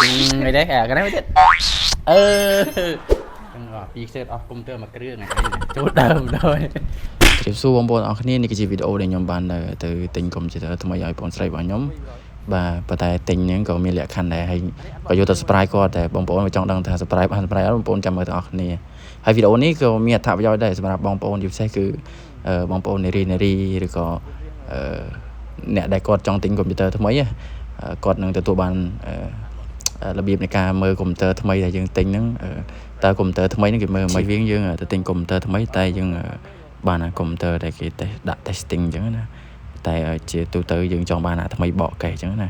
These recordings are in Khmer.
Người đấy à cái đấy mới biếtពីសេតអស់កុំព្យូទ័រមួយគ្រឿងចូលដើមដល់ជម្រាបសួរបងប្អូនអរគ្នានេះគឺជាវីដេអូដែលខ្ញុំបានទៅទិញកុំព្យូទ័រថ្មីឲ្យបងស្រីរបស់ខ្ញុំបាទប៉ុន្តែទិញហ្នឹងក៏មានលក្ខខណ្ឌដែរហើយក៏យកទៅ surprise គាត់តែបងប្អូនចង់ដឹងថា surprise បាន surprise អត់បងប្អូនចាំមើលទាំងអស់គ្នាហើយវីដេអូនេះក៏មានអត្ថប្រយោជន៍ដែរសម្រាប់បងប្អូនជាពិសេសគឺបងប្អូននារីឬក៏អ្នកដែលគាត់ចង់ទិញកុំព្យូទ័រថ្មីគាត់នឹងទទួលបានរបៀបនៃការមើលកុំព្យូទ័រថ្មីដែលយើងទិញហ្នឹងតើកុំព្យូទ័រថ្មីហ្នឹងគេមើលមិនវិញយើងទៅទិញកុំព្យូទ័រថ្មីតែយើងបានកុំព្យូទ័រដែលគេដាក់ testing អញ្ចឹងណាតែជាទូទៅយើងចង់បានថ្មីបកកេះអញ្ចឹងណា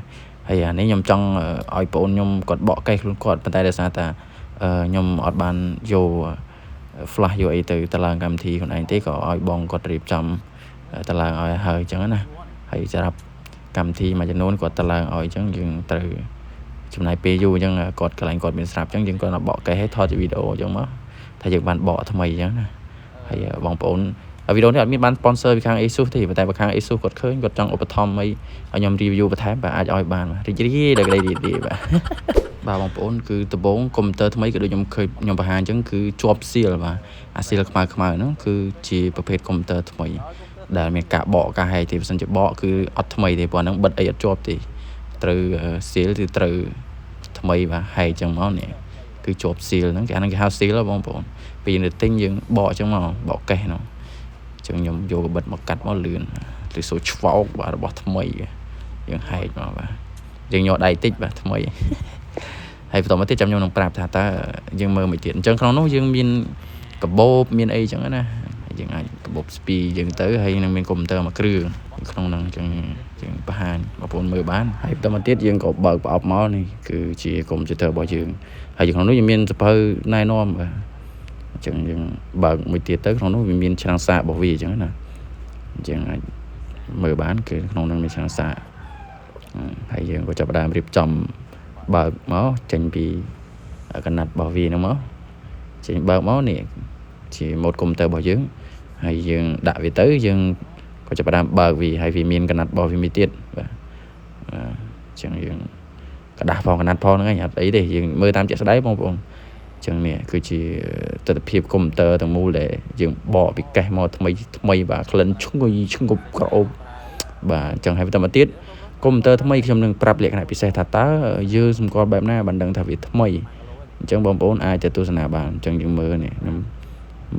ហើយអានេះខ្ញុំចង់ឲ្យបងខ្ញុំគាត់បកកេះខ្លួនគាត់ប៉ុន្តែដោយសារតែខ្ញុំអត់បានយក flash យកអីទៅតឡើងកម្មវិធីខ្លួនឯងទេក៏ឲ្យបងគាត់រៀបចំតឡើងឲ្យហើយអញ្ចឹងណាហើយសម្រាប់កម្មវិធីមួយចំនួនគាត់តឡើងឲ្យអញ្ចឹងយើងត្រូវចំណាយពេលយូរអញ្ចឹងគាត់កន្លែងគាត់មានស្រាប់អញ្ចឹងយើងគាត់បកកេះឲ្យថតវីដេអូអញ្ចឹងមកថាយើងបានបកថ្មីអញ្ចឹងណាហើយបងប្អូនវីដេអូនេះអត់មានបាន sponsor ពីខាង ASUS ទេតែខាង ASUS គាត់ឃើញគាត់ចង់ឧបត្ថម្ភឲ្យខ្ញុំ review បន្ថែមបាទអាចឲ្យបានរីករាយដល់ក្តីរីករាយបាទបាទបងប្អូនគឺដំបូងកុំព្យូទ័រថ្មីគឺដូចខ្ញុំឃើញខ្ញុំបង្ហាញអញ្ចឹងគឺជាប់សៀលបាទអាសៀលខ្មៅហ្នឹងគឺជាប្រភេទកុំព្យូទ័រថ្មីដែលមានការបកការហែកទេបើមិនជាបកគឺអត់ថ្មីទេព្រោះហ្នឹងបិទអីអត់ជាប់ទេត្រូវសៀលគឺត្រូវថ្មីបាទហែកអញ្ចឹងមកនេះគឺជាប់សៀលហ្នឹងគេអាហ្នឹងគេហៅសៀលបងប្អូនពេលយើងទៅទិញយើងបកអញ្ចឹងមកបកកេះហ្នឹងចឹងខ្ញុំយកកបិតមកកាត់មកលឿនឬសូឆ្វោកបាទរបស់ថ្មីយើងហែកមកបាទយើងយកដៃតិចបាទថ្មីហើយបន្តមកទៀតចាំខ្ញុំនឹងប្រាប់ថាតើយើងមើលមួយទៀតអញ្ចឹងក្នុងនោះយើងមានកាបូបមានអីចឹងណាហើយយើងអាចកាបូបស្ពីយើងទៅហើយនឹងមានកុំព្យូទ័រមួយគ្រឿងក្នុងហ្នឹងអញ្ចឹងយើងបង្ហាញបងប្អូនមើលបានហើយបន្តមកទៀតយើងក៏បើកប្រអប់មកនេះគឺជាកុំព្យូទ័ររបស់យើងហើយក្នុងនោះយើងមានសភៅណែនាំបាទអញ្ចឹងយើងបើកមួយទៀតទៅក្នុងនោះវាមានឆ្នាំងសាករបស់វាអញ្ចឹងណាអញ្ចឹងអាចមើលបានគឺក្នុងនោះមានឆ្នាំងសាកហើយយើងក៏ចាប់ផ្ដើមរៀបចំបើកមកចេញពីកណាត់របស់វាហ្នឹងមកចេញបើកមកនេះជាម៉ូដកុំព្យូទ័ររបស់យើងហើយយើងដាក់វាទៅយើងក៏ចាប់ផ្ដើមបើកវាហើយវាមានកណាត់របស់វាមួយទៀតបាទអញ្ចឹងយើងกระดาษផងកណាត់ផងហ្នឹងឯងអត់អីទេយើងមើលតាមជាក់ស្ដែងបងប្អូនចឹងនេះគឺជាទស្សនវិជ្ជាកុំព្យូទ័រទាំងមូលដែលយើងបកពីកេះមកថ្មីបាទក្លិនឈ្ងុយឈ្ងប់ក្រអូបបាទអញ្ចឹងហើយបន្តមកទៀតកុំព្យូទ័រថ្មីខ្ញុំនឹងប្រាប់លក្ខណៈពិសេសថាតើយើងសម្គាល់បែបណាបានដឹងថាវាថ្មីអញ្ចឹងបងប្អូនអាចទៅទស្សនាបានអញ្ចឹងយើងមើលនេះខ្ញុំ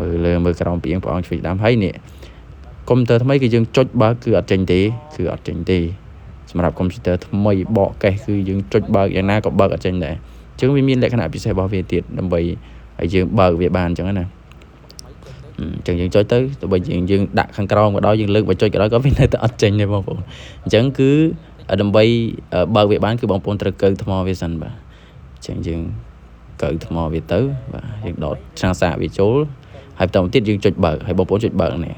មើលលើមើលក្រោមពីងព្រះអង្គជួយដើមហើយនេះកុំព្យូទ័រថ្មីគឺយើងចុចបើកគឺអត់ចេញទេសម្រាប់កុំព្យូទ័រថ្មីបកកេះគឺយើងចុចបើកយ៉ាងណាក៏បើកអត់ចេញដែរអញ្ចឹងវាមានលក្ខណៈពិសេសរបស់វាទៀតដើម្បីឲ្យយើងបើកវាបានអញ្ចឹងណាអញ្ចឹងយើងចុចទៅទោះបីយើងដាក់ខាងក្រោមក៏ដោយយើងលើកបើចុចក៏ដោយក៏វានៅតែអត់ចេញដែរបងប្អូនអញ្ចឹងគឺដើម្បីបើកវាបានគឺបងប្អូនត្រូវកើថ្មវាសិនបាទអញ្ចឹងយើងកើថ្មវាទៅបាទយើងដកឆ្នាំងសាកវាចូលហើយបន្តទៀតយើងចុចបើកហើយបងប្អូនចុចបើកនេះ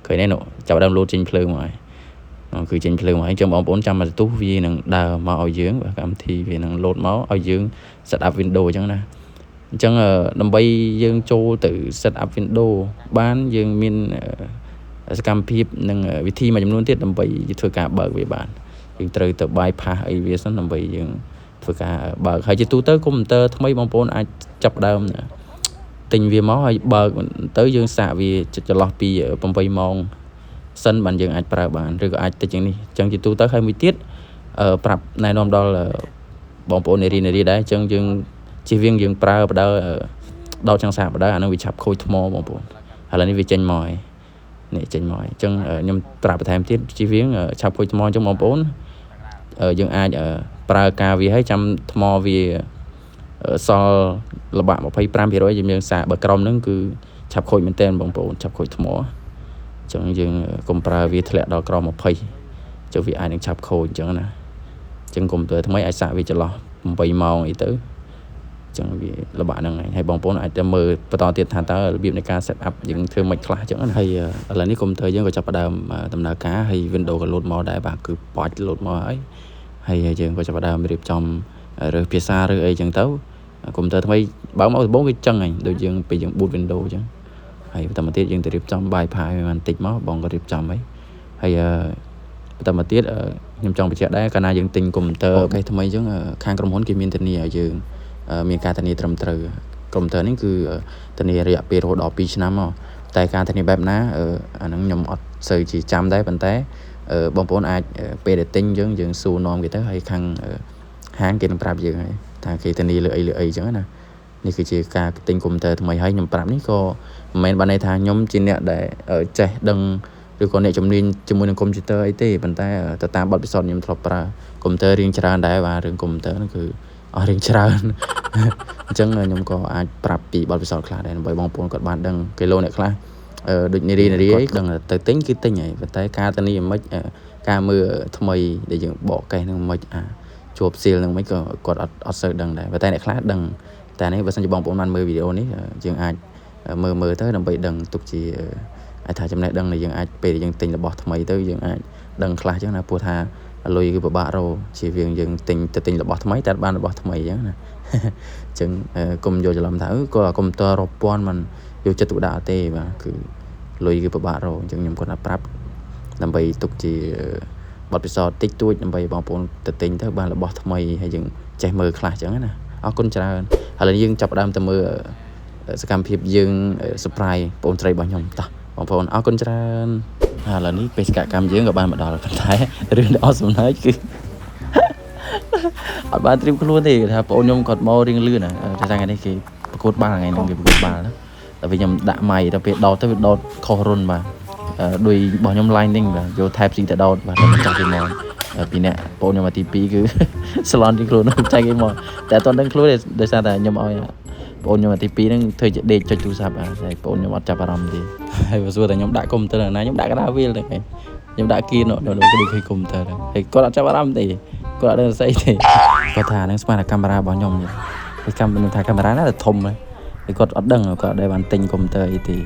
ឃើញទេនោះចាប់ដើមលោតចេញភ្លើងមកហើយគឺចេញភ្លើងមកហើយអញ្ចឹងបងប្អូនចាំមកទស្សន៍វានឹងដើរមកឲ្យយើងបាទកម្មវិធីវានឹងលោតមកឲ្យយើង set up window អញ្ចឹងណាអញ្ចឹងដើម្បីយើងចូលទៅ set up window បានយើងមានសកម្មភាពនិងវិធីមួយចំនួនទៀតដើម្បីធ្វើការបើកវាបានយើងត្រូវទៅ bypass អីវាសិនដើម្បីយើងធ្វើការបើកហើយជាទូទៅកុំព្យូទ័រថ្មីបងប្អូនអាចចាប់ដើមទិញវាមកហើយបើកទៅយើងសាកវាចន្លោះពី8ម៉ោងសិនបានយើងអាចប្រើបានឬក៏អាចតិចជាងនេះអញ្ចឹងជាទូទៅហើយមួយទៀតប្រាប់ណែនាំដល់បងប្អូននារីដែរអញ្ចឹងយើងជិះវៀងយើងប្រើបដៅដោតចង្សាបដៅអានឹងវាឆាប់ខូចថ្មបងប្អូនឥឡូវនេះវាចេញមកហើយនេះចេញមកហើយអញ្ចឹងខ្ញុំប្រាប់បន្ថែមទៀតជិះវៀងឆាប់ខូចថ្មអញ្ចឹងបងប្អូនយើងអាចប្រើការវាឲ្យចាំថ្មវាសល់ល្បាក់ 25% យើងសាកបើក្រមហ្នឹងគឺឆាប់ខូចមែនទែនបងប្អូនឆាប់ខូចថ្មអញ្ចឹងយើងកុំប្រើវាធ្លាក់ដល់ក្រម 20 ចុះវាអាចនឹងឆាប់ខូចអញ្ចឹងណាអញ្ចឹងកុំព្យូទ័រថ្មីអាចសាកវាចន្លោះ8ម៉ោងអីទៅអញ្ចឹងវាល្បាក់ហ្នឹងហើយបងប្អូនអាចទៅមើលបន្តទៀតថាតើរបៀបនៃការ set up យើងធ្វើមិនខ្លះអញ្ចឹងណាហើយឥឡូវនេះកុំព្យូទ័រយើងក៏ចាប់ផ្ដើមដំណើរការហើយ Windows ក៏ load មកដែរបាទគឺបាច់ load មកហើយយើងក៏ចាប់ផ្ដើមរៀបចំរើសភាសាឬអីអញ្ចឹងទៅកុំព្យូទ័រថ្មីបើមកដំបូងវាចឹងហើយដូចយើងពេលយើង boot Windows អញ្ចឹងហើយបន្តមកទៀតយើងទៅរៀបចំ bypass ឲ្យបានតិចមកបងក៏រៀបចំហើយបន្តមកទៀត ខ្ញុំចង់បញ្ជាក់ដែរកាលណាយើងទិញកុំព្យូទ័រអូខេថ្មីអញ្ចឹងខាងក្រុមហ៊ុនគេមានធានាឲ្យយើងមានការធានាត្រឹមត្រូវកុំព្យូទ័រនេះគឺធានារយៈពេលរហូតដល់2ឆ្នាំមកតែការធានាបែបណាអាហ្នឹងខ្ញុំអត់សូវជាចាំដែរប៉ុន្តែបងប្អូនអាចពេលដែលទិញអញ្ចឹងយើងសួរនាំគេទៅហើយខាងហាងគេនឹងប្រាប់យើងហើយថាគេធានាលើអីអញ្ចឹងណានេះគឺជាការទិញកុំព្យូទ័រថ្មីហើយខ្ញុំប្រាប់នេះក៏មិនមែនបានន័យថាខ្ញុំជាអ្នកដែលចេះដឹងឬក៏អ្នកជំនាញជាមួយនឹងកុំព្យូទ័រអីទេប៉ុន្តែទៅតាមបទពិសោធន៍ខ្ញុំធ្លាប់ប្រើកុំព្យូទ័ររៀងច្រើនដែរបាទរឿងកុំព្យូទ័រហ្នឹងគឺអស់រៀងច្រើនអញ្ចឹងខ្ញុំក៏អាចប្រាប់ពីបទពិសោធន៍ខ្លះដែរដើម្បីបងប្អូនគាត់បានដឹងគេលោកអ្នកខ្លះដូចនារីអីដឹងទៅទិញគឺទិញហើយប៉ុន្តែការធានាមិនការមើលថ្មីដែលយើងបកកេះហ្នឹងមិនជាប់ស៊ីលហ្នឹងមិនក៏គាត់អត់សូវដឹងដែរប៉ុន្តែអ្នកខ្លះដឹងតែនេះបើសិនជាបងប្អូនបានមើលវីដេអូនេះយើងអាចមើលទៅដើម្បីដឹងទុកជាអាចថាចំណេះដឹងដែលយើងអាចពេលយើងទិញរបស់ថ្មីទៅយើងអាចដឹងខ្លះចឹងណាព្រោះថាលុយគឺពិបាករកជាវាងយើងទិញរបស់ថ្មីតែបានរបស់ថ្មីចឹងណាអញ្ចឹងកុំយកច្រឡំថាក៏កុំព្យូទ័ររាប់ពាន់មិនយកចិត្តទុកដាក់ទេបាទគឺលុយគឺពិបាករកអញ្ចឹងខ្ញុំគាត់ថាប្រាប់ដើម្បីទុកជាបទពិសោធន៍តិចតួចដើម្បីបងប្អូនទៅទិញទៅបានរបស់ថ្មីហើយយើងចេះមើលខ្លះចឹងណាអរគុណច្រើនឥឡូវយើងចាប់ផ្ដើមទៅមើលសកម្មភាពយើង surprise បងស្រីរបស់ខ្ញុំតោះបងប្អូនអរគុណច្រើនឥឡូវនេះបេសកកម្មយើងក៏បានមកដល់ប៉ុន្តែរឿងដែលអត់សំណើចគឺអត់បានត្រៀមខ្លួនទេថាបងខ្ញុំគាត់មករៀងលឿនណាតែថ្ងៃនេះគេប្រកួតបាល់ថ្ងៃនេះគេប្រកួតបាល់ណាតែវិញខ្ញុំដាក់ម៉ៃទៅពេលដោតទៅវាដោតខុសរុនបាទដោយរបស់ខ្ញុំ line នេះបាទយក type C ទៅដោតបាទខ្ញុំចាស់គេមកពីអ្នកបងខ្ញុំមកទី2គឺស្លន់ទីខ្លួនចាស់គេមកតែអត់ដឹងខ្លួនទេដោយសារតែខ្ញុំឲ្យបងខ្ញុំមកទី2ហ្នឹងធ្វើជាដេកចុចទូរស័ព្ទបាទតែបងខ្ញុំអត់ចាប់អារម្មណ៍ទេហើយបើសួរតែខ្ញុំដាក់កុំព្យូទ័រណាខ្ញុំដាក់កណ្ដាលវាលទៅខ្ញុំដាក់គៀននៅក្នុងគឺកុំព្យូទ័រហើយគាត់អត់ចាប់អារម្មណ៍ទេគាត់អត់ដឹងស្អីទេគាត់ថាហ្នឹងស្មានតែកាមេរ៉ារបស់ខ្ញុំហើយខ្ញុំថាកាមេរ៉ាណាតែធំហើយគាត់អត់ដឹងគាត់ដែលបានទិញកុំព្យូទ័រអីទេ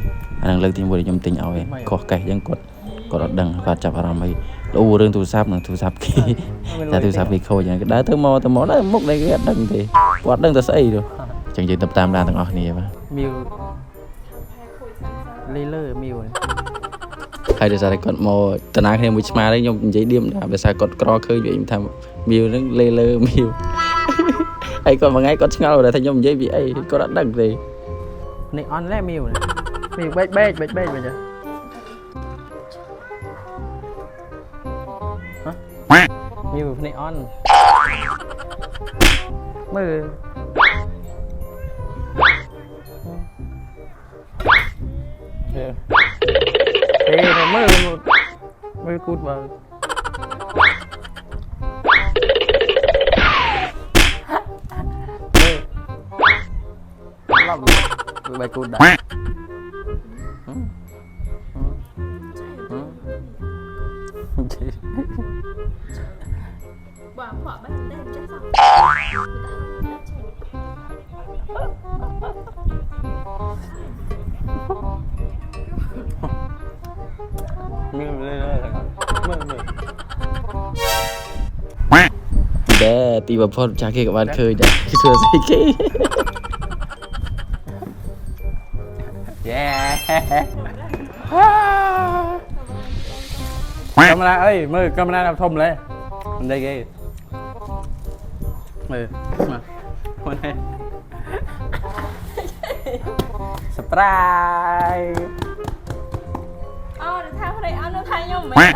អាហ្នឹងលើកទី1ដែលខ្ញុំទិញឲ្យខុសកេះអញ្ចឹងគាត់អត់ដឹងគាត់ចាប់អារម្មណ៍ហើយលោករឿងទូរស័ព្ទនឹងទូរស័ព្ទគេតែទូរស័ព្ទគេខូចអញ្ចឹងដើរទៅមកដែរមុខដែលគេអត់ដឹងទេគាត់ដឹងតែស្អីទៅអញ្ចឹងយើងទៅតាមដានទាំងអស់គ្នាបាទមីវលេលើមីវហើយដោយសារតែគាត់មកតាណាគ្នាមួយឆ្មានេះខ្ញុំនិយាយឌៀមដែរដោយសារគាត់ក្រឃើញវិញថាមីវហ្នឹងលេលើមីវហើយគាត់មួយថ្ងៃគាត់ឆ្ងល់ថាខ្ញុំនិយាយពីអីគាត់អត់ដឹងទេនេះអនឡែមីវមីវបេកវិញចាមីវនេះអនមើលមើលគូតបើឡប់បាយគូតដែរbà phở bên đây chắc sao mình lên đây để tí vào phốt cha kia các bạn khơi để cái xưa gì kia yeah camera ơi mời camera nào thông lên đây ghê mời mà đây surprise được thao đây ăn nó thay nhau mày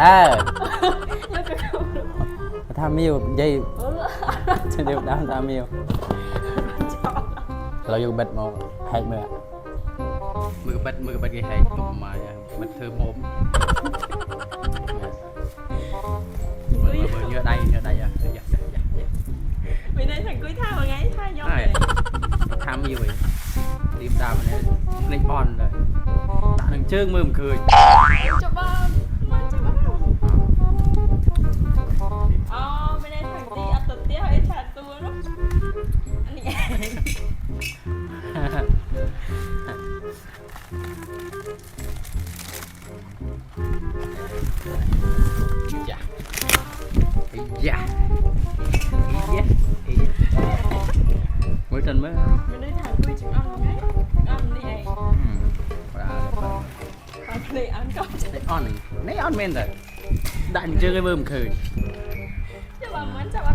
tham miêu dây trên đều đám tham miêuเราอยู่เบ็ดมองให้มือเบ็ดกี่ให้ตุ่มมาเบ็ดเธอผมมือเยอะđây à vì đây thằng cưới thao mà ngay thay nhau này tham miêu vậy tìm đào này lên on rồi đã đừng trương mơ cười cho ba bên đây thằng tí ăn tụt tía hay chả tua đó anh nhẹ dạ mới trên mới bên đây thằng cưới chịu ăn ngay ăn đi này ăn đi ăn con này on men rồi đại chưa cái bơm khơi มันจะว่า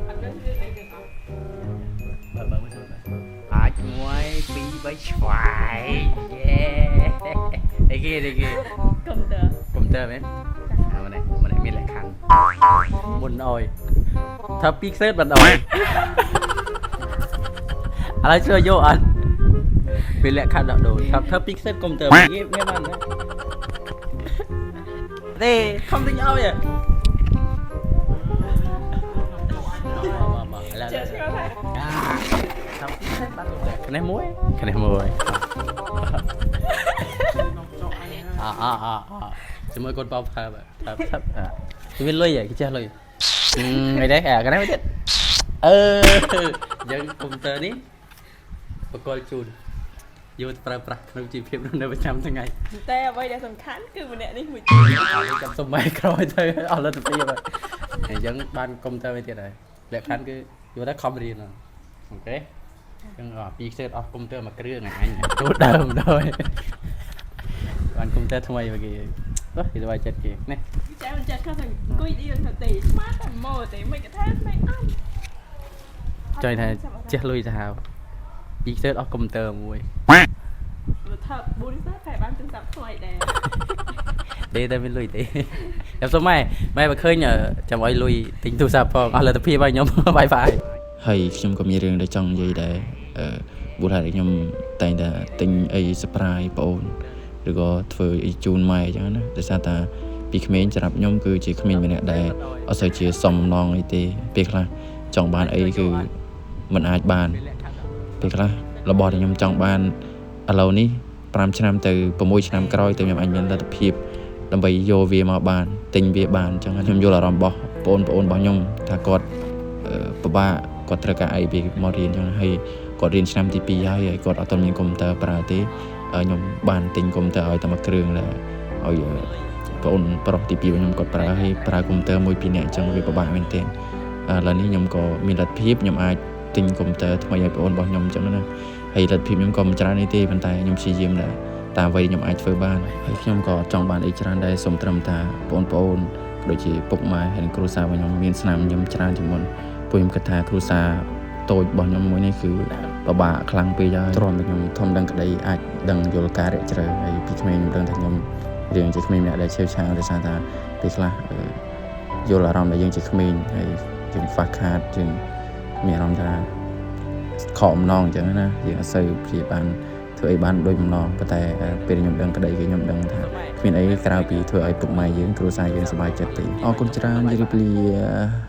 อันนั้นคืออะไรกันอ่ะ bờ mới xuống à muối bí với xoài yeah đây kia cầm tờ mấy à bên này miếng lại khăn buồn ôi thấp pixel bật ôiอะไรช่วยโยอันเป็นแหละคันดอกโดนครับถ้าพิกเซลกลมเติมอย่างงี้ไม่มันนะเด้คำถึงเอาเนี่ยมาแล้ว chết chưa phải ทำพิกเซลบ้างคะแนนมวยคะแนนมวยจะมวยคนเป่าพาแบบครับจะเป็นเลยอ่ะคิดจะเลยไงได้cái này mới chết dân cùng tờ ní và coi chùn vô pra nó chỉ phim nó nơi trăm tháng ngày แต่ไว้เดี๋ยวสำคัญคือมันเนี่ยนี่หุ่น trong sông máy coi thôi ở lên tập vậy thì dân ban công tơ mấy tiền này lệ khăn cứ vô đó không đi nữa ok nhưng ở pixel ở công tơ mà cái rương này anh chút đờm thôi ban công tơ thôi vậy kì đó thì vài chết kì này ใจมันจะเข้าถึงกุ้ยดีมันตีมาแต่โมแต่ไม่กระแทกไม่อ้ำ chơi này chết lui sao pixel ở công tơ mùi ถ้าบูริซ่าไข่บ้านจึงจับถอยแดง đi tới bên lui tí em số mày mà khơi nhờ chồng ấy lui tính thu sạp phong là tập phi bay nhóm bay phải hayខ្ញុំក៏មានរឿងដែលចង់និយាយដែរបុរសដែលខ្ញុំតែងតែទិញអី surprise បងអូនឬក៏ធ្វើអីជូនម៉ែអញ្ចឹងណាដោយសារតាពីក្មេងសម្រាប់ខ្ញុំគឺជាក្មេងម្នាក់ដែលអត់សូវជាសំណងអីទេពេលខ្លះចង់បានអីគឺមិនអាចបានពេលខ្លះរបស់ដែលខ្ញុំចង់បានឥឡូវនេះ5ឆ្នាំទៅ6ឆ្នាំក្រោយទៅខ្ញុំអាចមានលទ្ធភាពដើម្បីយកវាមកបានទិញវាបានអញ្ចឹងខ្ញុំយល់អារម្មណ៍របស់បងប្អូនរបស់ខ្ញុំថាគាត់ពិបាកគាត់ត្រូវការអីពីមករៀនអញ្ចឹងហើយគាត់រៀនឆ្នាំទី2ហើយគាត់អត់ទាន់មានកុំព្យូទ័រប្រើទេខ្ញុំបានទិញកុំព្យូទ័រឲ្យតែមួយគ្រឿងដែលឲ្យបងប្រុសទី2របស់ខ្ញុំគាត់ប្រើហើយកុំព្យូទ័រមួយពីរនាក់អញ្ចឹងវាពិបាកមែនទែនឥឡូវនេះខ្ញុំក៏មានលទ្ធភាពខ្ញុំអាចទិញកុំព្យូទ័រថ្មីឲ្យបងរបស់ខ្ញុំអញ្ចឹងណាហើយលទ្ធភាពខ្ញុំក៏មិនច្រើនទេប៉ុន្តែខ្ញុំព្យាយាមដែរតាមអ្វីខ្ញុំអាចធ្វើបានហើយខ្ញុំក៏ចង់បានអីច្រើនដែរសូមត្រឹមថាបងប្អូនដូចជាពុកម៉ែហើយគ្រួសាររបស់ខ្ញុំមានស្នាមខ្ញុំច្រើនជាងមុនព្រោះខ្ញុំគិតថាគ្រួសារតូចរបស់ខ្ញុំមួយនេះគឺពិបាកខ្លាំងពេកហើយទ្រាំតែខ្ញុំធំដឹងក្តីអាចដឹងយល់ការរយៈជ្រៅហើយពីក្មេងខ្ញុំដឹងថាខ្ញុំរៀងជាក្មេងម្នាក់ដែលឆេវឆាវដោយសារថាពេលខ្លះយល់អារម្មណ៍ដែលយើងជាក្មេងហើយយើងខ្វះខាតយើងមានអារម្មណ៍ថាខកអំណងអញ្ចឹងណាយើងអត់សូវព្យាបានធ្វើអីបានដូចបំណងប៉ុន្តែពេលខ្ញុំដឹងក្តីគឺខ្ញុំដឹងថាគ្មានអីក្រៅពីធ្វើឲ្យពុកម៉ែយើងគ្រួសារយើងសប្បាយចិត្តទេអរគុណច្រើនជម្រាបលា